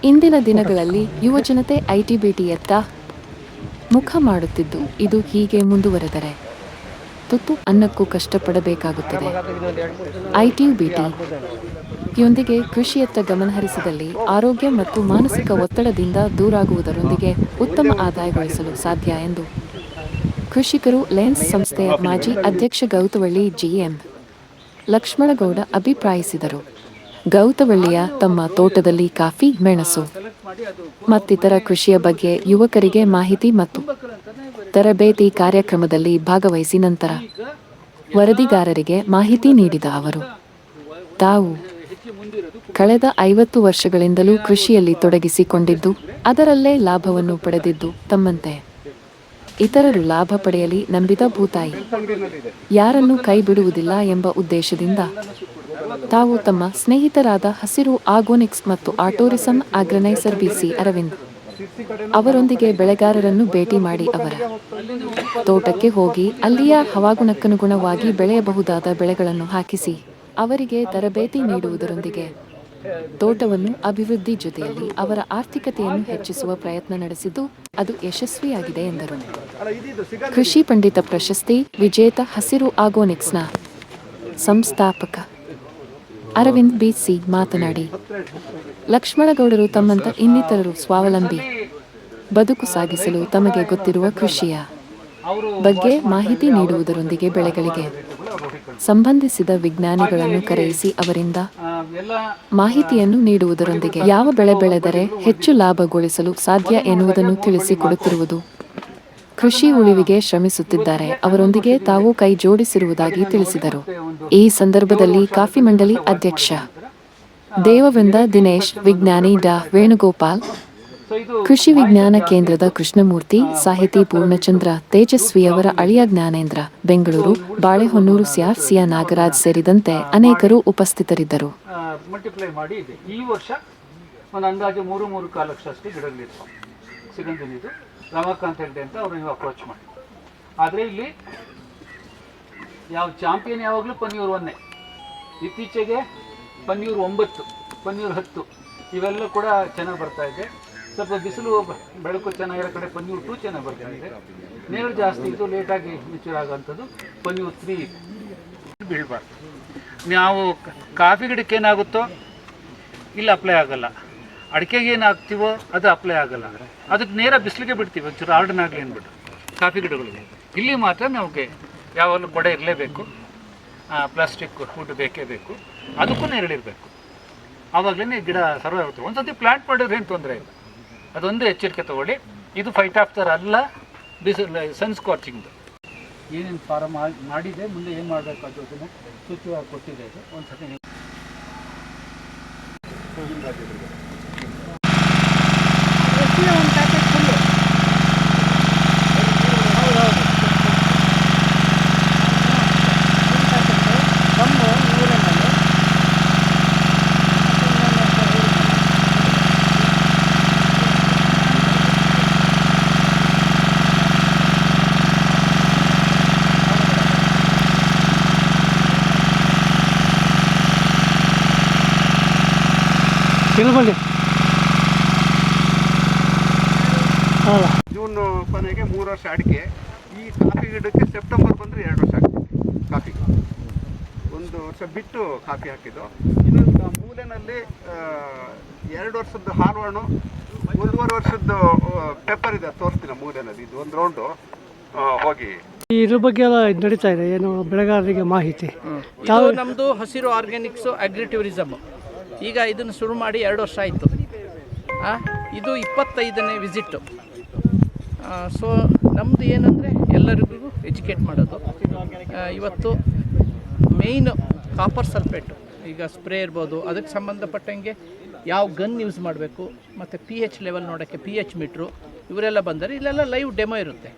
ಇಂದಿನ ದಿನಗಳಲ್ಲಿ ಯುವಜನತೆ ಐಟಿ-ಬಿಟಿಯತ್ತ ಮುಖ ಮಾಡುತ್ತಿದ್ದು, ಇದು ಹೀಗೆ ಮುಂದುವರೆದರೆ ತುತ್ತು ಅನ್ನಕ್ಕೂ ಕಷ್ಟಪಡಬೇಕಾಗುತ್ತದೆ. ಐಟಿ-ಬಿಟಿ ಯೊಂದಿಗೆ ಕೃಷಿಯತ್ತ ಗಮನಹರಿಸಿದಲ್ಲಿ ಆರೋಗ್ಯ ಮತ್ತು ಮಾನಸಿಕ ಒತ್ತಡದಿಂದ ದೂರಾಗುವುದರೊಂದಿಗೆ ಉತ್ತಮ ಆದಾಯ ಗಳಿಸಲು ಸಾಧ್ಯ ಎಂದು ಕೃಷಿಕರು ಲೆನ್ಸ್ ಸಂಸ್ಥೆಯ ಮಾಜಿ ಅಧ್ಯಕ್ಷ ಗೌತವಳ್ಳಿ ಜಿಎಂ ಲಕ್ಷ್ಮಣಗೌಡ ಅಭಿಪ್ರಾಯಿಸಿದರು. ಗೌತವಳ್ಳಿಯ ತಮ್ಮ ತೋಟದಲ್ಲಿ ಕಾಫಿ, ಮೆಣಸು ಮತ್ತಿತರ ಕೃಷಿಯ ಬಗ್ಗೆ ಯುವಕರಿಗೆ ಮಾಹಿತಿ ಮತ್ತು ತರಬೇತಿ ಕಾರ್ಯಕ್ರಮದಲ್ಲಿ ಭಾಗವಹಿಸಿ ನಂತರ ವರದಿಗಾರರಿಗೆ ಮಾಹಿತಿ ನೀಡಿದ ಅವರು, ತಾವು ಕಳೆದ 50 ವರ್ಷಗಳಿಂದಲೂ ಕೃಷಿಯಲ್ಲಿ ತೊಡಗಿಸಿಕೊಂಡಿದ್ದು, ಅದರಲ್ಲೇ ಲಾಭವನ್ನು ಪಡೆದಿದ್ದು, ತಮ್ಮಂತೆ ಇತರರು ಲಾಭ ಪಡೆಯಲಿ ನಂಬಿದ ಭೂತಾಯಿ ಯಾರನ್ನೂ ಕೈ ಬಿಡುವುದಿಲ್ಲ ಎಂಬ ಉದ್ದೇಶದಿಂದ ತಾವು ತಮ್ಮ ಸ್ನೇಹಿತರಾದ ಹಸಿರು ಆರ್ಗಾನಿಕ್ಸ್ ಮತ್ತು ಆಟೋರಿಸಂ ಅಗ್ರನೈಸರ್ ಬಿಸಿ ಅರವಿಂದ್ ಅವರೊಂದಿಗೆ ಬೆಳೆಗಾರರನ್ನು ಭೇಟಿ ಮಾಡಿ ಅವರ ತೋಟಕ್ಕೆ ಹೋಗಿ ಅಲ್ಲಿಯ ಹವಾಗುಣಕ್ಕನುಗುಣವಾಗಿ ಬೆಳೆಯಬಹುದಾದ ಬೆಳೆಗಳನ್ನು ಹಾಕಿಸಿ ಅವರಿಗೆ ತರಬೇತಿ ನೀಡುವುದರೊಂದಿಗೆ ತೋಟವನ್ನು ಅಭಿವೃದ್ಧಿ ಜೊತೆಯಲ್ಲಿ ಅವರ ಆರ್ಥಿಕತೆಯನ್ನು ಹೆಚ್ಚಿಸುವ ಪ್ರಯತ್ನ ನಡೆಸಿದ್ದು, ಅದು ಯಶಸ್ವಿಯಾಗಿದೆ ಎಂದರು. ಕೃಷಿ ಪಂಡಿತ ಪ್ರಶಸ್ತಿ ವಿಜೇತ ಹಸಿರು ಆರ್ಗಾನಿಕ್ಸ್ನ ಸಂಸ್ಥಾಪಕ ಅರವಿಂದ್ ಬಿಸಿ ಮಾತನಾಡಿ, ಲಕ್ಷ್ಮಣಗೌಡರು ತಮ್ಮಂತ ಇನ್ನಿತರರು ಸ್ವಾವಲಂಬಿ ಬದುಕು ಸಾಗಿಸಲು ತಮಗೆ ಗೊತ್ತಿರುವ ಕೃಷಿಯ ಬಗ್ಗೆ ಮಾಹಿತಿ ನೀಡುವುದರೊಂದಿಗೆ ಬೆಳೆಗಳಿಗೆ ಸಂಬಂಧಿಸಿದ ವಿಜ್ಞಾನಿಗಳನ್ನು ಕರೆಯಿಸಿ ಅವರಿಂದ ಮಾಹಿತಿಯನ್ನು ನೀಡುವುದರೊಂದಿಗೆ ಯಾವ ಬೆಳೆ ಬೆಳೆದರೆ ಹೆಚ್ಚು ಲಾಭಗೊಳಿಸಲು ಸಾಧ್ಯ ಎನ್ನುವುದನ್ನು ತಿಳಿಸಿಕೊಡುತ್ತಿರುವುದು ಕೃಷಿ ಉಳಿವಿಗೆ ಶ್ರಮಿಸುತ್ತಿದ್ದಾರೆ. ಅವರೊಂದಿಗೆ ತಾವು ಕೈ ಜೋಡಿಸಿರುವುದಾಗಿ ತಿಳಿಸಿದರು. ಈ ಸಂದರ್ಭದಲ್ಲಿ ಕಾಫಿ ಮಂಡಳಿ ಅಧ್ಯಕ್ಷ ದೇವವೃಂದ ದಿನೇಶ್, ವಿಜ್ಞಾನಿ ಡಾ ವೇಣುಗೋಪಾಲ್, ಕೃಷಿ ವಿಜ್ಞಾನ ಕೇಂದ್ರದ ಕೃಷ್ಣಮೂರ್ತಿ, ಸಾಹಿತಿ ಪೂರ್ಣಚಂದ್ರ ತೇಜಸ್ವಿಯವರ ಅಳಿಯ ಜ್ಞಾನೇಂದ್ರ, ಬೆಂಗಳೂರು, ಬಾಳೆಹೊನ್ನೂರು ಸಿಯ ನಾಗರಾಜ್ ಸೇರಿದಂತೆ ಅನೇಕರು ಉಪಸ್ಥಿತರಿದ್ದರು. ಮಲ್ಟಿಪ್ಲೈ ಮಾಡಿ ಈ ವರ್ಷ ಒಂದು ಅಂದಾಜು 3.4 ಲಕ್ಷ ಅಷ್ಟು ಗಿಡಗಳಿತ್ತು. ಸಿಗಂಧನಿದು ರಮಾಕಾಂತ್ ಹೆಗ್ಡೆ ಅಂತ ಅವರು ನೀವು ಅಪ್ರೋಚ್ ಮಾಡಿ. ಆದರೆ ಇಲ್ಲಿ ಯಾವ ಚಾಂಪಿಯನ್ ಯಾವಾಗಲೂ ಪನ್ನೀರ್ 1. ಇತ್ತೀಚೆಗೆ ಪನ್ನೀರ್ 9, ಪನ್ನೀರ್ 10 ಇವೆಲ್ಲ ಕೂಡ ಚೆನ್ನಾಗಿ ಬರ್ತಾ ಇದೆ. ಸ್ವಲ್ಪ ಬಿಸಿಲು ಬೆಳಕು ಚೆನ್ನಾಗಿರೋ ಕಡೆ ಪನ್ನೀರ್ 2 ಚೆನ್ನಾಗಿ ಬರ್ತಾ ಇದೆ. ನೀರು ಜಾಸ್ತಿ ಇದ್ದು ಲೇಟಾಗಿ ಮೆಚೂರ್ ಆಗೋಂಥದ್ದು ಪನ್ನೀರ್ 3 ಬೀಳಬಾರ್ದು. ನಾವು ಕಾಫಿ ಗಿಡಕ್ಕೆ ಏನಾಗುತ್ತೋ ಇಲ್ಲಿ ಅಪ್ಲೈ ಆಗಲ್ಲ, ಅಡಿಕೆಗೆ ಏನು ಹಾಕ್ತೀವೋ ಅದು ಅಪ್ಲೈ ಆಗಲ್ಲ. ಅದಕ್ಕೆ ನೇರ ಬಿಸಿಲಿಗೆ ಬಿಡ್ತೀವಿ, ಒಂಚೂರು ಆರ್ಡನಾಗಲಿ ಅಂದ್ಬಿಟ್ಟು ಕಾಫಿ ಗಿಡಗಳಿಗೆ. ಇಲ್ಲಿ ಮಾತ್ರ ನಮಗೆ ಯಾವಾಗಲೂ ಕೊಡೆ ಇರಲೇಬೇಕು, ಪ್ಲಾಸ್ಟಿಕ್ ಫುಡ್ ಬೇಕೇ ಬೇಕು, ಅದಕ್ಕೂ ನೆರಳಿರಬೇಕು. ಆವಾಗಲೇ ಗಿಡ ಸರ್ವೇ ಆಗುತ್ತೆ. ಒಂದು ಸರ್ತಿ ಪ್ಲಾಂಟ್ ಮಾಡಿದ್ರೆ ಏನು ತೊಂದರೆ ಇಲ್ಲ, ಅದೊಂದು ಎಚ್ಚರಿಕೆ ತೊಗೊಳ್ಳಿ. ಇದು ಫೈಟ್ ಆಫ್ಟರ್ ಅಲ್ಲ, ಬಿಸಿಲು ಸನ್ ಸ್ಕಾಚಿಂಗ್ದು ಏನೇನು ಫಾರಮ್ ಮಾಡಿದೆ, ಮುಂದೆ ಏನು ಮಾಡಬೇಕು ಅದನ್ನು ಸೂಚ್ಯವಾಗಿ ಕೊಟ್ಟಿದೆ. ಇದು ಒಂದು ಸರ್ತಿ ಜೂನ್ ಕೊನೆಗೆ 3 ವರ್ಷ ಅಡಿಕೆ. ಈ ಕಾಫಿ ಗಿಡಕ್ಕೆ ಸೆಪ್ಟೆಂಬರ್ ಬಂದರೆ 2 ವರ್ಷ ಆಗ್ತದೆ. ಕಾಫಿಗೆ 1 ವರ್ಷ ಬಿಟ್ಟು ಕಾಫಿ ಹಾಕಿದ್ದು. ಇನ್ನೊಂದು ಮೂಲೆಯಲ್ಲಿ 2 ವರ್ಷದ್ದು ಹಾಲು ಹಣ್ಣು, 1.5 ವರ್ಷದ್ದು ಪೆಪ್ಪರ್ ಇದೆ, ತೋರಿಸ್ತೀನಿ ಮೂಲೆಯಲ್ಲಿ. ಇದು ಒಂದು ರೌಂಡು ಹೋಗಿ ಇದ್ರ ಬಗ್ಗೆ ಎಲ್ಲ ನಡೀತಾ ಇದೆ. ಏನು ಬೆಳೆಗಾರರಿಗೆ ಮಾಹಿತಿ ನಮ್ಮದು ಹಸಿರು ಆರ್ಗ್ಯಾನಿಕ್ಸು ಅಗ್ರಿ ಟೂರಿಸಮ್. ಈಗ ಇದನ್ನು ಶುರು ಮಾಡಿ 2 ವರ್ಷ ಆಯಿತು. ಇದು 25ನೇ ವಿಸಿಟ್ಟು. ಸೊ ನಮ್ಮದು ಏನಂದರೆ ಎಲ್ಲರಿಗೂ ಎಜುಕೇಟ್ ಮಾಡೋದು. ಇವತ್ತು ಮೇಯ್ನು ಕಾಪರ್ ಸಲ್ಫೇಟು, ಈಗ ಸ್ಪ್ರೇ ಇರ್ಬೋದು, ಅದಕ್ಕೆ ಸಂಬಂಧಪಟ್ಟಂಗೆ ಯಾವ ಗನ್ ಯೂಸ್ ಮಾಡಬೇಕು, ಮತ್ತು pH ಲೆವೆಲ್ ನೋಡೋಕ್ಕೆ pH ಮೀಟ್ರು ಇವರೆಲ್ಲ ಬಂದರೆ ಇಲ್ಲೆಲ್ಲ ಲೈವ್ ಡೆಮೋ ಇರುತ್ತೆ.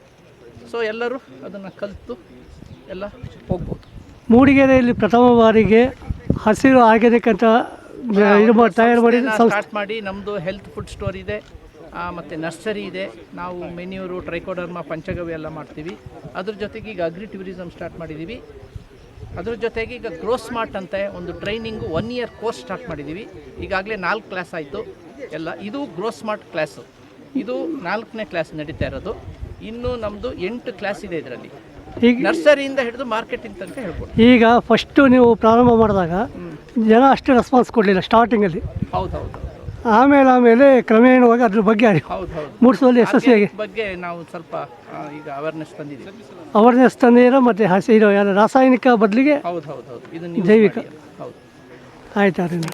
ಸೊ ಎಲ್ಲರೂ ಅದನ್ನು ಕಲಿತು ಎಲ್ಲ ಹೋಗ್ಬೋದು. ಮೂಡಿಗೆರೆಯಲ್ಲಿ ಪ್ರಥಮ ಬಾರಿಗೆ ಹಸಿರು ಆರ್ಗ್ಯಾನಿಕ್ ಅಂತ ತಯಾರು ಮಾಡಿ ಸ್ಟಾರ್ಟ್ ಮಾಡಿ ನಮ್ಮದು ಹೆಲ್ತ್ ಫುಡ್ ಸ್ಟೋರ್ ಇದೆ, ಮತ್ತು ನರ್ಸರಿ ಇದೆ. ನಾವು ಮೆನ್ಯೂರು, ಟ್ರೈಕೋಡರ್ಮಾ, ಪಂಚಗವ್ಯ ಎಲ್ಲ ಮಾಡ್ತೀವಿ. ಅದ್ರ ಜೊತೆಗೆ ಈಗ ಅಗ್ರಿ ಟೂರಿಸಮ್ ಸ್ಟಾರ್ಟ್ ಮಾಡಿದ್ದೀವಿ. ಅದ್ರ ಜೊತೆಗೆ ಈಗ ಗ್ರೋ ಸ್ಮಾರ್ಟ್ ಅಂತ ಒಂದು ಟ್ರೈನಿಂಗು 1 ಇಯರ್ ಕೋರ್ಸ್ ಸ್ಟಾರ್ಟ್ ಮಾಡಿದ್ದೀವಿ. ಈಗಾಗಲೇ 4 ಕ್ಲಾಸ್ ಆಯಿತು. ಎಲ್ಲ. ಇದು ಗ್ರೋ ಸ್ಮಾರ್ಟ್ ಕ್ಲಾಸು. ಇದು 4ನೇ ಕ್ಲಾಸ್ ನಡೀತಾ ಇರೋದು. ಇನ್ನೂ ನಮ್ಮದು 8 ಕ್ಲಾಸ್ ಇದೆ ಇದರಲ್ಲಿ, ಈಗ ನರ್ಸರಿಯಿಂದ ಹಿಡಿದು ಮಾರ್ಕೆಟಿಂಗ್ ತನಕ ಹೇಳ್ಬೋದು. ಈಗ ಫಸ್ಟು ನೀವು ಪ್ರಾರಂಭ ಮಾಡಿದಾಗ ಜನ ಅಷ್ಟು ರೆಸ್ಪಾನ್ಸ್ ಕೊಡಲಿಲ್ಲ ಸ್ಟಾರ್ಟಿಂಗಲ್ಲಿ. ಹೌದು ಆಮೇಲೆ ಕ್ರಮೇಣವಾಗಿ ಅದ್ರ ಬಗ್ಗೆ ಹೌದು ಮೂಡಿಸುವಲ್ಲಿ ಯಶಸ್ವಿಯಾಗಿ ಬಗ್ಗೆ ನಾವು ಸ್ವಲ್ಪ ಈಗ ಅವೇರ್ನೆಸ್ ತಂದಿದ್ದೀವಿ. ಅವೇರ್ನೆಸ್ ತಂದಿರೋ ಮತ್ತು ಇದು ರಾಸಾಯನಿಕ ಬದಲಿಗೆ ಹೌದು ಇದು ನೀವು ಜೈವಿಕ. ಮಾಡಿ. ಹೌದು ಆಯ್ತು ಅದರಿಂದ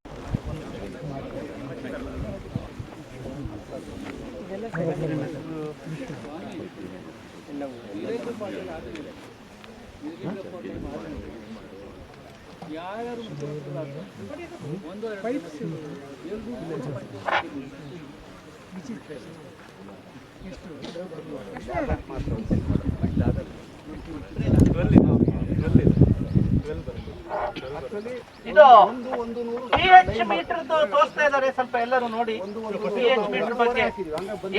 ಇದು pH ಮೀಟರ್ ತೋರಿಸ್ತಾ ಇದ್ದಾರೆ, ಸ್ವಲ್ಪ ಎಲ್ಲರೂ ನೋಡಿ. pH ಮೀಟರ್ ಬಗ್ಗೆ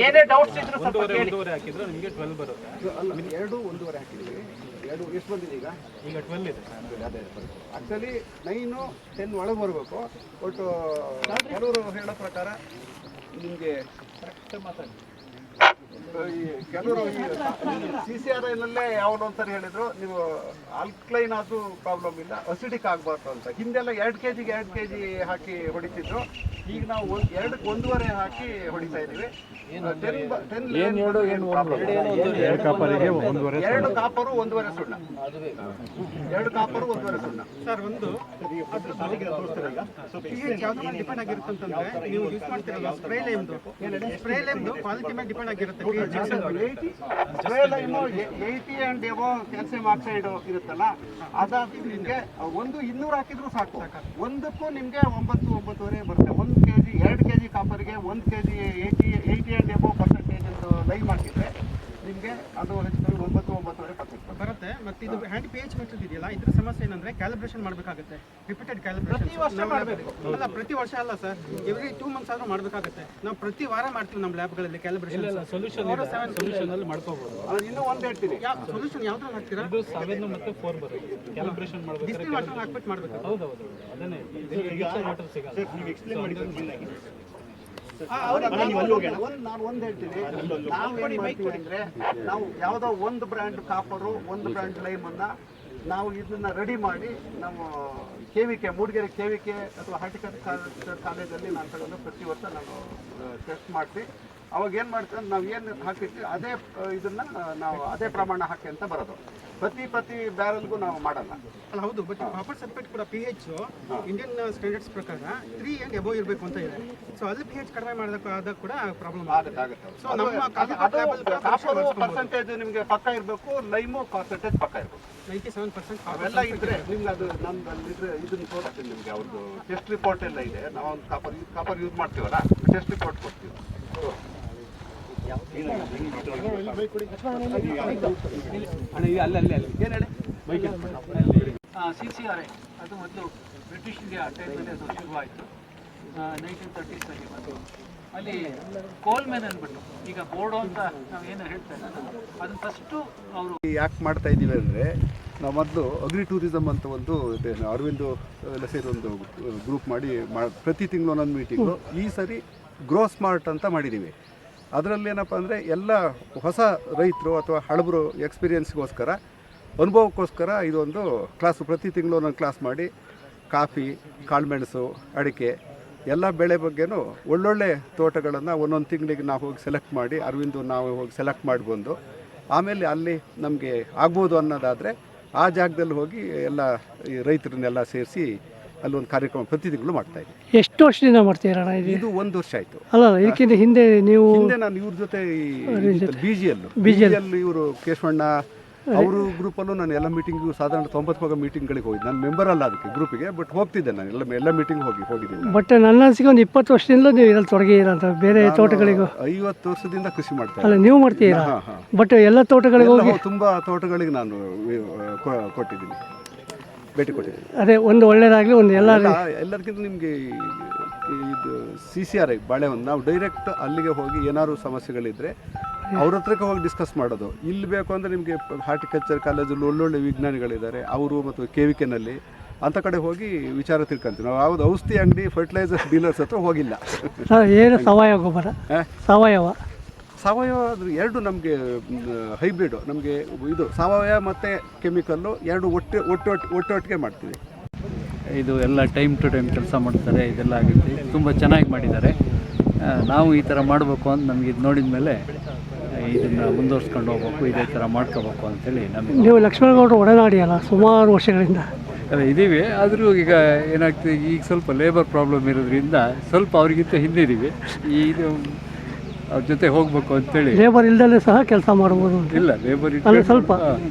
ಏನೇ ಡೌಟ್ಸ್ ಇದ್ರು ಸ್ವಲ್ಪ ಕೇಳಿ. 2 ಹಾಕಿದ್ರೆ ನಿಮಗೆ 12 ಬರುತ್ತೆ. 2 1.5 ಹಾಕಿದ್ವಿ. 2 ಎಷ್ಟು ಬಂದಿದೆ ಈಗ? ಈಗ 12 ಇದೆ. ಅದೇ ಆ್ಯಕ್ಚುಲಿ 9 10 ಒಳಗೆ ಬರಬೇಕು. ಬಟ್ ಕೆಲವರು ಹೇಳೋ ಪ್ರಕಾರ ನಿಮಗೆ ಕೆಲವರು CCRIನಲ್ಲೇ ಯಾವನೋ ಒಂದ್ಸರಿ ಹೇಳಿದ್ರು, ನೀವು ಆಲ್ಕ್ಲೈನ್ ಆದ್ರೂ ಪ್ರಾಬ್ಲಮ್ ಇಲ್ಲ, ಅಸಿಡಿಕ್ ಆಗಬಾರ್ದು ಅಂತ. ಹಿಂದೆಲ್ಲ 2 kg 2 kg ಹಾಕಿ ಹೊಡಿತಿದ್ರು. ಈಗ ನಾವು 1.5 ಹಾಕಿ ಹೊಡಿತಾ ಇದೀವಿ. 2 ಕಾಪರು 1.5 ಸುಣ್ಣ. 2 ಕಾಪರು 1.5 ಸುಣ್ಣ. ಸರ್, ಒಂದು pH ಯಾವ್ದ್ರ ಮೇಲೆ ಡಿಪೆಂಡ್ ಆಗಿರುತ್ತೆ ಅಂತಂದ್ರೆ, ನೀವು ಯೂಸ್ ಮಾಡ್ತಿರಲ್ಲ ಸ್ಪ್ರೇ ಲೈಮ್ದು ಕ್ವಾಲಿಟಿ ಮೇಲೆ ಡಿಪೆಂಡ್ ಆಗಿರುತ್ತೆ. Spray lime 80 and above calcium oxide ಇರುತ್ತಲ್ಲ, ಅದಾದ್ರೂ ನಿಮಗೆ 200 ಹಾಕಿದ್ರು ಸಾಕು. ಒಂದಕ್ಕೂ ನಿಮಗೆ 9-9.5 ಬರುತ್ತೆ. 1 kg 2 kg ಕಾಪರ್ಗೆ 1 kg 80 and above percentage lime ಹಾಕಿದ್ರೆ ನಿಮಗೆ ಅದು ಹೆಚ್ಚು 9-9.5% ಬರುತ್ತೆ. ಮತ್ತೆ ಇದು ಹ್ಯಾಂಡ್ pH ಮೀಟರ್ ಇದೆಯಲ್ಲ, ಇದ್ರ ಸಮಸ್ಯೆ ಏನಂದ್ರೆ ಕ್ಯಾಲಿಬ್ರೇಷನ್ ಮಾಡಬೇಕಾಗುತ್ತೆ. ರಿಪೀಟೆಡ್ ಕ್ಯಾಲಿಬ್ರೇಷನ್ ಅಲ್ಲ, ಪ್ರತಿ ವರ್ಷ ಅಲ್ಲ ಸರ್, ಎವ್ರಿ 2 months ಆದ್ರೂ ಮಾಡಬೇಕಾಗುತ್ತೆ. ನಾವು ಪ್ರತಿ ವಾರ ಮಾಡ್ತೀವಿ ನಮ್ಮ ಲ್ಯಾಬ್ಗಳಲ್ಲಿ ಕ್ಯಾಲಿಬ್ರೇಷನ್. ಸೊಲ್ಯೂಷನ್ ಅಲ್ಲಿ ಮಾಡ್ಕೋಬಹುದು. ಇನ್ನೂ ಒಂದು ಹೇಳ್ತೀನಿ, ಸೊಲ್ಯೂಷನ್ ಯಾವ್ದ್ರಲ್ಲಿ ಹಾಕ್ತೀರಾ? ಇದು 7 ಮತ್ತು 4 ಬರುತ್ತೆ. ಕ್ಯಾಲಿಬ್ರೇಷನ್ ಮಾಡಬೇಕು. ಡಿಸ್ಟಿಲ್ ವಾಟರ್ ಹಾಕ್ಬಿಟ್ಟು ಮಾಡಬೇಕು. ಹೌದು ಅದನ್ನೇ. ಮಿಕ್ಸರ್ ವಾಟರ್ ಸಿಗಲ್ಲ. ನೀವು ಎಕ್ಸ್ಪ್ಲೇನ್ ಮಾಡಿದ್ದೀನಿ. ನಾನು ಒಂದು ಹೇಳ್ತೀನಿ, ನಾವು ಏನು ಮಾಡ್ತೀವಿ ಅಂದರೆ, ನಾವು ಯಾವುದೋ ಒಂದು ಬ್ರ್ಯಾಂಡ್ ಕಾಪರು, ಒಂದು ಬ್ರ್ಯಾಂಡ್ ಲೈಮನ್ನ ನಾವು ಇದನ್ನ ರೆಡಿ ಮಾಡಿ ನಾವು KVK ಮೂಡಿಗೆರೆ KVK ಅಥವಾ ಹಾರ್ಟಿಕಲ್ಚರ್ ಕಾಲೇಜಲ್ಲಿ ನಾನು ತಗೊಂಡು ಪ್ರತಿ ವರ್ಷ ನಾನು ಟೆಸ್ಟ್ ಮಾಡಿಸಿ ಅವಾಗ ಏನು ಮಾಡ್ತಾರೆ, ನಾವು ಏನು ಹಾಕಿರ್ತೀವಿ ಅದೇ ಇದನ್ನ ನಾವು ಅದೇ ಪ್ರಮಾಣ ಹಾಕಿ ಅಂತ ಬರೋದು. ಪ್ರತಿ ಬ್ಯಾರಲ್ಗೂ ನಾವು ಮಾಡಲ್ಲ. ಅಲ್ಲ, ಹೌದು. ಬಟ್ ಕಾಪರ್ ಸಲ್ಫೇಟ್ ಕೂಡ pH ಇಂಡಿಯನ್ ಸ್ಟ್ಯಾಂಡರ್ಡ್ಸ್ ಪ್ರಕಾರ 3 and above ಇರಬೇಕು ಅಂತ ಇದೆ. ಸೊ ಅಲ್ಲಿ pH ಕಡಿಮೆ ಆದಾಗ ಕೂಡ ಪ್ರಾಬ್ಲಮ್ ಆಗುತ್ತೆ. ಸೊ ನಮ್ಮ ಕಾಪರು ಪರ್ಸೆಂಟೇಜ್ ನಿಮಗೆ ಪಕ್ಕ ಇರಬೇಕು, ಲೈಮು ಪರ್ಸೆಂಟೇಜ್ ಪಕ್ಕ ಇರಬೇಕು. 97% ಅವೆಲ್ಲ ಇದ್ರೆ ನಿಮ್ಗೆ ಅದು ನಮ್ದು ಇದನ್ನ ತೋರಿಸ್ತೀನಿ ನಿಮಗೆ. ಅವ್ರದ್ದು ಟೆಸ್ಟ್ ರಿಪೋರ್ಟ್ ಎಲ್ಲ ಇದೆ. ನಾವು ಒಂದು ಕಾಪರ್ ಯೂಸ್ ಮಾಡ್ತೀವಲ್ಲ, ಟೆಸ್ಟ್ ರಿಪೋರ್ಟ್ ಕೊಡ್ತೀವಿ. CCRI ಅದು ಮೊದಲು ಬ್ರಿಟಿಷ್ ಇಂಡಿಯಾ ಟೈಮಲ್ಲಿ ಅದು ಶುರುವಾಯಿತು. 1930s ಬಂತು. ಅಲ್ಲಿ ಕೋಲ್ಮೆನ್ ಅಂದ್ಬಿಟ್ಟು, ಈಗ ಬೋರ್ಡೋ ಅಂತ ನಾವು ಏನು ಹೇಳ್ತಾ ಇದ್ದೀವಿ, ಅದನ್ನ ಫಸ್ಟು ಅವರು ಯಾಕೆ ಮಾಡ್ತಾ ಇದ್ದೀವಿ ಅಂದರೆ, ನಾವು ಮೊದಲು ಅಗ್ರಿ ಟೂರಿಸಮ್ ಅಂತ ಒಂದು ಅರವಿಂದು ಎಲ್ಲ ಸೇರಿ ಒಂದು ಗ್ರೂಪ್ ಮಾಡಿ ಪ್ರತಿ ತಿಂಗಳು ಒಂದೊಂದು ಮೀಟಿಂಗು. ಈ ಸರಿ ಗ್ರೋ ಸ್ಮಾರ್ಟ್ ಅಂತ ಮಾಡಿದ್ದೀವಿ. ಅದರಲ್ಲಿ ಏನಪ್ಪ ಅಂದರೆ, ಎಲ್ಲ ಹೊಸ ರೈತರು ಅಥವಾ ಹಳಬರು ಎಕ್ಸ್ಪೀರಿಯನ್ಸ್ಗೋಸ್ಕರ, ಅನುಭವಕ್ಕೋಸ್ಕರ ಇದೊಂದು ಕ್ಲಾಸು. ಪ್ರತಿ ತಿಂಗಳು ಒಂದೊಂದು ಕ್ಲಾಸ್ ಮಾಡಿ ಕಾಫಿ, ಕಾಳುಮೆಣಸು, ಅಡಿಕೆ ಎಲ್ಲ ಬೆಳೆ ಬಗ್ಗೆನೂ ಒಳ್ಳೊಳ್ಳೆ ತೋಟಗಳನ್ನು ಒಂದೊಂದು ತಿಂಗಳಿಗೆ ನಾವು ಹೋಗಿ ಸೆಲೆಕ್ಟ್ ಮಾಡಿ, ಅರವಿಂದು ನಾವು ಹೋಗಿ ಸೆಲೆಕ್ಟ್ ಮಾಡಿ ಬಂದು, ಆಮೇಲೆ ಅಲ್ಲಿ ನಮಗೆ ಆಗ್ಬೋದು ಅನ್ನೋದಾದರೆ ಆ ಜಾಗದಲ್ಲಿ ಹೋಗಿ ಎಲ್ಲ ಈ ರೈತರನ್ನೆಲ್ಲ ಸೇರಿಸಿ ಅಲ್ಲೊಂದು ಕಾರ್ಯಕ್ರಮ ಪ್ರತಿ ತಿಂಗಳು ಮಾಡ್ತಾ ಇದ್ದೀವಿ. ಎಷ್ಟು ವರ್ಷದಿಂದ ಮಾಡ್ತೀರಣ್ಣ ಇದು 1 ವರ್ಷ ಆಯಿತು. ಅಲ್ಲ, ಇದಕ್ಕಿಂತ ಹಿಂದೆ ನೀವು ನಾನು ಇವ್ರ ಜೊತೆ BGL ಇವರು ಕೇಶವಣ್ಣ ಅವರು ಗ್ರೂಪಲ್ಲೂ ನಾನು ಎಲ್ಲ ಮೀಟಿಂಗು ಸಾಧಾರಣ 90 ಮೀಟಿಂಗ್ಗಳಿಗೆ ಹೋಗಿದ್ದೆ. ನಾನು ಮೆಂಬರ್ ಅಲ್ಲ ಅದಕ್ಕೆ ಗ್ರೂಪಿಗೆ, ಬಟ್ ಹೋಗ್ತಿದ್ದೆ ನಾನು ಎಲ್ಲ ಮೀಟಿಂಗ್ ಹೋಗಿದ್ದೀನಿ. ಬಟ್ ನನ್ನ ಅನಿಸಿಕೆ ಒಂದು 20 ವರ್ಷದಿಂದ ನೀವು ಇದ್ರಲ್ಲಿ ತೊಡಗಿದ್ದೀರ ಅಂತ. ಬೇರೆ ತೋಟಗಳಿಗೂ 50 ವರ್ಷದಿಂದ ಕೃಷಿ ಮಾಡ್ತಾ ಅಲ್ಲ, ನೀವು ಮಾಡ್ತೀರಾ? ಬಟ್ ಎಲ್ಲ ತೋಟಗಳಿಗೂ ಹೋಗಿ ತುಂಬ ತೋಟಗಳಿಗೆ ನಾನು ಕೊಟ್ಟಿದ್ದೀನಿ, ಭೇಟಿ ಕೊಟ್ಟಿದ್ದೀನಿ. ಅದೇ ಒಂದು ಒಳ್ಳೇದಾಗಲಿ, ಒಂದು ಎಲ್ಲರಿಗಿಂತ ನಿಮಗೆ ಇದು CCRI ಬಾಳೆ ಒಂದು ನಾವು ಡೈರೆಕ್ಟ್ ಅಲ್ಲಿಗೆ ಹೋಗಿ ಏನಾದ್ರು ಸಮಸ್ಯೆಗಳಿದ್ದರೆ ಅವ್ರ ಹತ್ರಕ್ಕೆ ಹೋಗಿ ಡಿಸ್ಕಸ್ ಮಾಡೋದು. ಇಲ್ಲಿ ಬೇಕು ಅಂದರೆ ನಿಮಗೆ ಹಾರ್ಟಿಕಲ್ಚರ್ ಕಾಲೇಜಲ್ಲಿ ಒಳ್ಳೊಳ್ಳೆ ವಿಜ್ಞಾನಿಗಳಿದ್ದಾರೆ, ಅವರು ಮತ್ತು KVKನಲ್ಲಿ ಅಂಥ ಕಡೆ ಹೋಗಿ ವಿಚಾರ ತಿಳ್ಕೊಂತೀವಿ. ನಾವು ಯಾವುದು ಔಷಧಿ ಅಂಗಡಿ ಫರ್ಟಿಲೈಸರ್ ಡೀಲರ್ಸ್ ಹತ್ರ ಹೋಗಿಲ್ಲ. ಸರ್ ಏನು ಸಾವಯವ ಗೊಬ್ಬರ? ಸಾವಯವ ಅದು ಎರಡು ನಮಗೆ ಹೈಬ್ರಿಡು, ನಮಗೆ ಇದು ಸಾವಯವ ಮತ್ತು ಕೆಮಿಕಲ್ಲು ಎರಡು ಒಟ್ಟೊಟ್ಟಿಗೆ ಮಾಡ್ತೀವಿ. ಇದು ಎಲ್ಲ ಟೈಮ್ ಟು ಟೈಮ್ ಕೆಲಸ ಮಾಡ್ತಾರೆ, ಇದೆಲ್ಲ ಆಗುತ್ತೆ, ತುಂಬ ಚೆನ್ನಾಗಿ ಮಾಡಿದ್ದಾರೆ. ನಾವು ಈ ಥರ ಮಾಡಬೇಕು ಅಂತ ನಮಗೆ ಇದು ನೋಡಿದ ಮೇಲೆ ಇದನ್ನು ಮುಂದುವರ್ಸ್ಕೊಂಡು ಹೋಗ್ಬೇಕು, ಇದೇ ಥರ ಮಾಡ್ಕೋಬೇಕು ಅಂತೇಳಿ ನಮಗೆ. ನೀವು ಲಕ್ಷ್ಮಣಗೌಡರು ಒಡನಾಡಿ ಅಲ್ಲ ಸುಮಾರು ವರ್ಷಗಳಿಂದ? ಅಲ್ಲ ಇದ್ದೀವಿ, ಆದರೂ ಈಗ ಏನಾಗ್ತದೆ, ಈಗ ಸ್ವಲ್ಪ ಲೇಬರ್ ಪ್ರಾಬ್ಲಮ್ ಇರೋದ್ರಿಂದ ಸ್ವಲ್ಪ ಅವ್ರಿಗಿಂತ ಹಿಂದಿದ್ದೀವಿ. ಇದು ಅವ್ರ ಜೊತೆ ಹೋಗಬೇಕು ಅಂತೇಳಿ. ಲೇಬರ್ ಇಲ್ದಲ್ಲೇ ಸಹ ಕೆಲಸ ಮಾಡ್ಬೋದು? ಇಲ್ಲ, ಲೇಬರ್ ಅಲ್ಲಿ ಸ್ವಲ್ಪ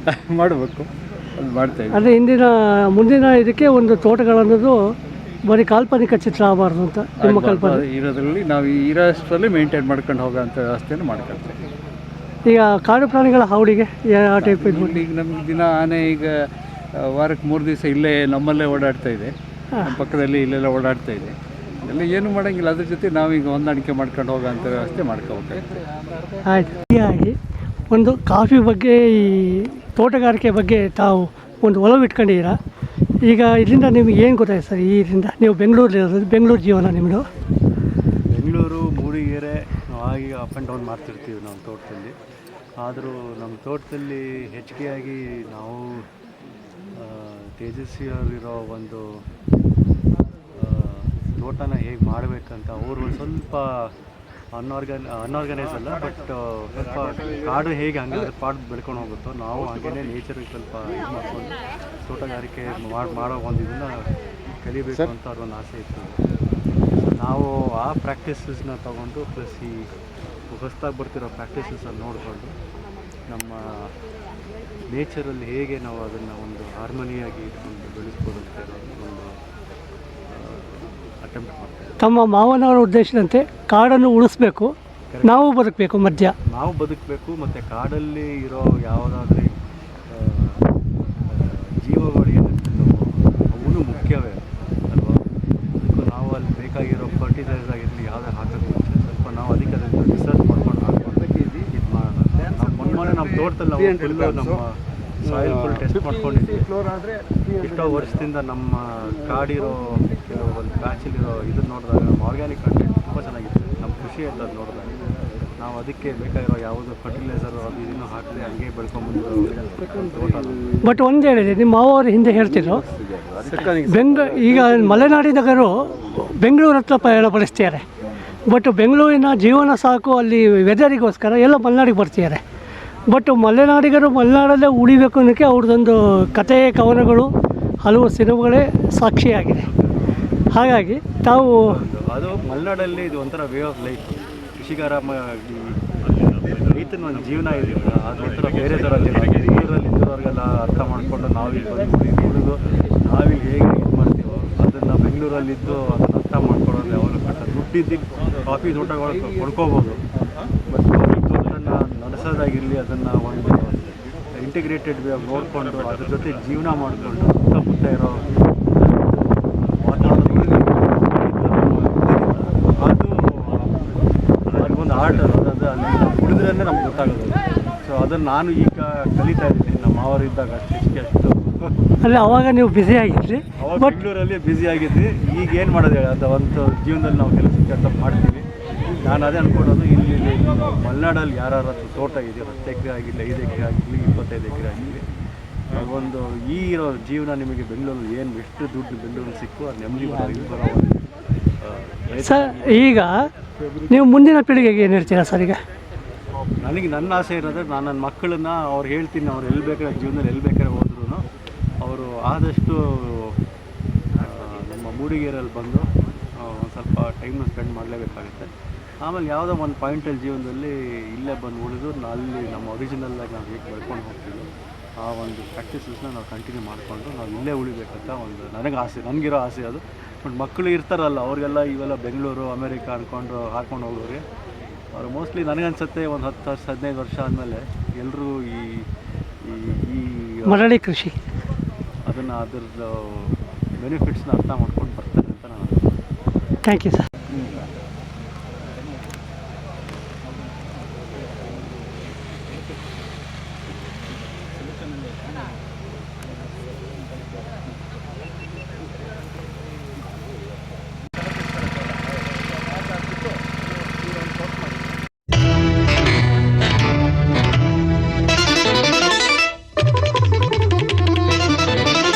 ಮಾಡಬೇಕು, ಅದು ಮಾಡ್ತಾಯಿದ್ದೀವಿ. ಅದೇ ಮುಂದಿನ ಇದಕ್ಕೆ ಒಂದು ತೋಟಗಳನ್ನೋದು ಬರೀ ಕಾಲ್ಪನಿಕ ಚಿತ್ರ ಆಗಬಾರ್ದು ಅಂತ ನಿಮ್ಮ ಕಲ್ಪನೆ ಇರೋದ್ರಲ್ಲಿ ನಾವು ಇರೋಷ್ಟರಲ್ಲಿ ಮೇಂಟೈನ್ ಮಾಡ್ಕೊಂಡು ಹೋಗೋಂಥ ವ್ಯವಸ್ಥೆಯನ್ನು ಮಾಡ್ಕೊಳ್ತೀವಿ. ಈಗ ಕಾಡು ಪ್ರಾಣಿಗಳ ಹಾವಳಿಗೆ ಯಾವ ಟೈಪ್ ಇದು? ಈಗ ನಮ್ಗೆ ದಿನ ಆನೆ ಈಗ ವಾರಕ್ಕೆ 3 ದಿವಸ ಇಲ್ಲೇ ನಮ್ಮಲ್ಲೇ ಓಡಾಡ್ತಾ ಇದೆ, ನಮ್ಮ ಪಕ್ಕದಲ್ಲಿ ಇಲ್ಲೆಲ್ಲ ಓಡಾಡ್ತಾ ಇದೆ. ಎಲ್ಲ ಏನೂ ಮಾಡೋಂಗಿಲ್ಲ, ಅದ್ರ ಜೊತೆ ನಾವೀಗ ಹೊಂದಾಣಿಕೆ ಮಾಡ್ಕೊಂಡು ಹೋಗೋಂಥ ವ್ಯವಸ್ಥೆ ಮಾಡ್ಕೋಬೇಕಾಗ್ತದೆ. ಆಯಿತು. ಹೀಗಾಗಿ ಒಂದು ಕಾಫಿ ಬಗ್ಗೆ, ಈ ತೋಟಗಾರಿಕೆ ಬಗ್ಗೆ ತಾವು ಒಂದು ಒಲವು ಇಟ್ಕೊಂಡಿದ್ದೀರಾ. ಈಗ ಇದರಿಂದ ನಿಮಗೆ ಏನು ಗೊತ್ತಾಯ್ತು ಸರ್? ಇದರಿಂದ ನೀವು ಬೆಂಗಳೂರಲ್ಲಿರೋದು, ಬೆಂಗಳೂರು ಜೀವನ ನಿಮ್ಮದು? ಬೆಂಗಳೂರು ಮೂಡಿಗೆರೆ ನಾವು ಆಗಿ ಅಪ್ ಆ್ಯಂಡ್ ಡೌನ್ ಮಾಡ್ತಿರ್ತೀವಿ ನಮ್ಮ ತೋಟದಲ್ಲಿ. ಆದರೂ ನಮ್ಮ ತೋಟದಲ್ಲಿ ಹೆಚ್ಚಿಗೆಯಾಗಿ ನಾವು ತೇಜಸ್ವಿಯವರಿರೋ ಒಂದು ತೋಟನ ಹೇಗೆ ಮಾಡಬೇಕಂತ ಅವರು ಸ್ವಲ್ಪ ಅನ್ಆರ್ಗನೈಸ್ ಅಲ್ಲ, ಬಟ್ ಸ್ವಲ್ಪ ಕಾಡು ಹೇಗೆ ಹಂಗೆ ಪಾಡು ಬೆಳ್ಕೊಂಡು ಹೋಗುತ್ತೋ ನಾವು ಹಾಗೆಯೇ ನೇಚರಿಗೆ ಸ್ವಲ್ಪ ಇದು ಮಾಡ್ಕೊಂಡು ತೋಟಗಾರಿಕೆ ಮಾಡೋ ಒಂದು ಇದನ್ನು ಕಲಿಬೇಕು ಅಂತ ಅವ್ರೊಂದು ಆಸೆ ಇತ್ತು. ನಾವು ಆ ಪ್ರಾಕ್ಟೀಸಸ್ನ ತೊಗೊಂಡು ಪ್ಲಸ್ ಈ ಹೊಸದಾಗಿ ಬರ್ತಿರೋ ಪ್ರಾಕ್ಟೀಸಸನ್ನು ನೋಡಿಕೊಂಡು ನಮ್ಮ ನೇಚರಲ್ಲಿ ಹೇಗೆ ನಾವು ಅದನ್ನು ಒಂದು ಹಾರ್ಮೋನಿಯಾಗಿ ಇಟ್ಕೊಂಡು ಬೆಳೆಸ್ಬೋದು ಅಂತ ಹೇಳೋ ಒಂದು ಅಟೆಂಪ್ಟ್ ಮಾಡ್ತೀವಿ. ತಮ್ಮ ಮಾವನವರ ಉದ್ದೇಶದಂತೆ ಕಾಡನ್ನು ಉಳಿಸ್ಬೇಕು, ನಾವು ಬದುಕಬೇಕು, ನಾವು ಬದುಕಬೇಕು. ಮತ್ತು ಕಾಡಲ್ಲಿ ಇರೋ ಯಾವುದಾದ್ರೂ ಜೀವಗಳು ಏನಿರ್ತಿದ್ದಾವೋ ಅವೂ ಮುಖ್ಯವೇ ಅಲ್ವಾ. ಅದಕ್ಕೂ ನಾವು ಅಲ್ಲಿ ಬೇಕಾಗಿರೋ ಫರ್ಟಿಲೈಸರ್ ಆಗಿರಲಿ ಯಾವುದೇ ಹಾಕೋದು ಮುಂಚೆ ಸ್ವಲ್ಪ ನಾವು ಅದಕ್ಕೆ ಅದನ್ನು ರಿಸರ್ಚ್ ಮಾಡ್ಕೊಂಡು ಇದು ಮಾಡೋಣ. ಮೊನ್ನೆ ನಮ್ಮ ತೋಟದಲ್ಲಿ ನಾವು ಫುಲ್ಲು ನಮ್ಮ ಸಾಯಿಲ್ ಫುಲ್ ಟೆಸ್ಟ್ ಮಾಡ್ಕೊಂಡಿದ್ವಿ. ಎಷ್ಟೋ ವರ್ಷದಿಂದ ನಮ್ಮ ಕಾಡಿರೋ ಕೆಲವೊಂದು ಪ್ಯಾಚಲ್ಲಿರೋ ಇದನ್ನು ನೋಡಿದಾಗ ನಮ್ಮ ಆರ್ಗ್ಯಾನಿಕ್ ಕಂಟೆಂಟ್ ತುಂಬ ಚೆನ್ನಾಗಿತ್ತು. ನಮ್ಮ ಖುಷಿ ಆಯ್ತು ಅದು ನೋಡಿದಾಗ. ನಾವು ಅದಕ್ಕೆ ಬೇಕಾಗಿರೋ ಯಾವುದು ಫರ್ಟಿಲೈಸರು ಅದು ಇದನ್ನು ಹಾಕದೆ ಹಂಗೆ ಬೆಳ್ಕೊಂಬಂದು. ಬಟ್ ಒಂದು ಹೇಳಿದೆ, ನಿಮ್ಮ ಮಾವರು ಹಿಂದೆ ಹೇಳ್ತಿದ್ರು ಈಗ ಮಲೆನಾಡಿನಗರು ಬೆಂಗಳೂರು ಹತ್ರ ಪಯಣ ಪಡಿಸ್ತಿದ್ದಾರೆ. ಬಟ್ ಬೆಂಗಳೂರಿನ ಜೀವನ ಸಾಕು, ಅಲ್ಲಿ ವೆದರಿಗೋಸ್ಕರ ಎಲ್ಲ ಮಲೆನಾಡಿಗೆ ಬರ್ತಿದ್ದಾರೆ. ಬಟ್ ಮಲೆನಾಡಿಗರು ಮಲೆನಾಡಲ್ಲೇ ಉಳಿಬೇಕು ಅನ್ನೋಕ್ಕೆ ಅವ್ರದ್ದೊಂದು ಕಥೆ ಕವನಗಳು ಹಲವು ಸಿನಿಮಾಗಳೇ ಸಾಕ್ಷಿಯಾಗಿದೆ. ಹಾಗಾಗಿ ತಾವು ಅದು ಮಲೆನಾಡಲ್ಲಿ ಇದು ಒಂಥರ ವೇ ಆಫ್ ಲೈಫ್. ಕೃಷಿಕರ ರೈತನ ಒಂದು ಜೀವನ ಇದೆಯಲ್ಲ, ಅದು ಒಂಥರ ಬೇರೆ ಥರದಲ್ಲಿ ಬೆಂಗಳೂರಲ್ಲಿ ಇದ್ದವ್ರಿಗೆಲ್ಲ ಅರ್ಥ ಮಾಡಿಕೊಂಡು ನಾವಿಲ್ಲಿ ಬಂದು ಹುಡುಗು ನಾವಿಲ್ಲಿ ಹೇಗೆ ಇದು ಮಾಡ್ತೀವೋ ಅದನ್ನು ಬೆಂಗಳೂರಲ್ಲಿದ್ದು ಅದನ್ನು ಅರ್ಥ ಮಾಡ್ಕೊಳ್ಳೋದು ಯಾವಾಗಲೂ ಕಷ್ಟ. ದುಡ್ಡಿದ್ದು ಕಾಫಿ ತೋಟಗಳು ಕೊಡ್ಕೋಬೋದು, ಬಟ್ ಕಾಫಿ ತೋಟನ ನಡೆಸೋದಾಗಿರಲಿ ಅದನ್ನು ಒಂದು ಇಂಟಿಗ್ರೇಟೆಡ್ ವೇ ನೋಡಿಕೊಂಡು ಅದ್ರ ಜೊತೆ ಜೀವನ ಮಾಡಿಕೊಂಡು ಸುತ್ತಮುತ್ತ ಇರೋ ವಾತಾವರಣ ಒಂದು ಆರ್ಟ್ ಅದು ಅಲ್ಲಿ ಉಳಿದ್ರೇ ನಮ್ಗೆ ಗೊತ್ತಾಗೋದು. ಸೊ ಅದನ್ನು ನಾನು ಈಗ ಕಲಿತಾ ಇದ್ದೀನಿ. ನಮ್ಮ ಮಾವರಿದ್ದಾಗ ಅಷ್ಟು ಅಲ್ಲ, ಅವಾಗ ನೀವು ಬ್ಯುಸಿ ಆಗಿದ್ರಿ, ಅವಾಗ ಬೆಂಗಳೂರಲ್ಲಿ ಬ್ಯುಸಿ ಆಗಿದ್ವಿ. ಈಗ ಏನು ಮಾಡೋದು ಹೇಳಿ, ಅದು ಒಂದು ಜೀವನದಲ್ಲಿ ನಾವು ಕೆಲಸ ಮಾಡ್ತೀವಿ. ನಾನು ಅದೇ ಅಂದ್ಕೊಳ್ಳೋದು, ಇಲ್ಲಿ ಮಲೆನಾಡಲ್ಲಿ ಯಾರು ತೋಟ ಇದೆಯೋ 10 ಎಕರೆ ಆಗಿರಲಿ, 5 ಎಕರೆ ಆಗಿರಲಿ, 25 ಎಕರೆ ಆಗಿರಲಿ, ಒಂದು ಈ ಇರೋ ಜೀವನ ನಿಮಗೆ ಬೆಂಗಳೂರಲ್ಲಿ ಏನು ಎಷ್ಟು ದುಡ್ಡು ಬೆಂಗಳೂರಲ್ಲಿ ಸಿಕ್ಕು ಅದು ನೆಮ್ಮದಿ ಬರೋ ಸರ್. ಈಗ ನೀವು ಮುಂದಿನ ಪೀಳಿಗೆಗೆ ಏನು ಹೇಳ್ತೀರಾ ಸರ್? ಈಗ ನನಗೆ ನನ್ನ ಆಸೆ ಇರೋದ್ರೆ ನಾನು ನನ್ನ ಮಕ್ಕಳನ್ನ ಅವ್ರು ಹೇಳ್ತೀನಿ, ಅವ್ರು ಎಲ್ಲಿ ಬೇಕಾದ್ರೆ ಜೀವನದಲ್ಲಿ ಎಲ್ಲಿ ಬೇಕಾದ್ರೆ ಹೋದ್ರೂ ಅವರು ಆದಷ್ಟು ನಮ್ಮ ಮೂಡಿಗೆರೆಯಲ್ಲಿ ಬಂದು ಒಂದು ಸ್ವಲ್ಪ ಟೈಮ್ನ ಸ್ಪೆಂಡ್ ಮಾಡಲೇಬೇಕಾಗುತ್ತೆ. ಆಮೇಲೆ ಯಾವುದೋ ಒಂದು ಪಾಯಿಂಟಲ್ಲಿ ಜೀವನದಲ್ಲಿ ಇಲ್ಲೇ ಬಂದು ಉಳಿದು ಅಲ್ಲಿ ನಮ್ಮ ಒರಿಜಿನಲ್ಲಾಗಿ ನಾವು ಹೇಗೆ ಬೆಳ್ಕೊಂಡು ಹೋಗ್ತೀವಿ ಆ ಒಂದು ಪ್ರಾಕ್ಟೀಸಸ್ನ ನಾವು ಕಂಟಿನ್ಯೂ ಮಾಡಿಕೊಂಡು ನಾವು ಇಲ್ಲೇ ಉಳಿಬೇಕಂತ ಒಂದು ನನಗೆ ಆಸೆ, ನನಗಿರೋ ಆಸೆ ಅದು. ಬಟ್ ಮಕ್ಕಳು ಇರ್ತಾರಲ್ಲ ಅವ್ರಿಗೆಲ್ಲ ಇವೆಲ್ಲ ಬೆಂಗಳೂರು ಅಮೇರಿಕಾ ಅಂದ್ಕೊಂಡು ಹಾಕ್ಕೊಂಡು ಹೋಗೋರಿಗೆ ಅವರು ಮೋಸ್ಟ್ಲಿ ನನಗನ್ಸುತ್ತೆ ಒಂದು 10 ವರ್ಷ 15 ವರ್ಷ ಆದಮೇಲೆ ಎಲ್ಲರೂ ಈ ಮರಳಿ ಕೃಷಿ ಅದನ್ನು ಅದ್ರದ್ದು ಬೆನಿಫಿಟ್ಸ್ನ ಅರ್ಥ ಮಾಡ್ಕೊಂಡು ಬರ್ತಾರೆ ಅಂತ ನಾನು. Thank you sir.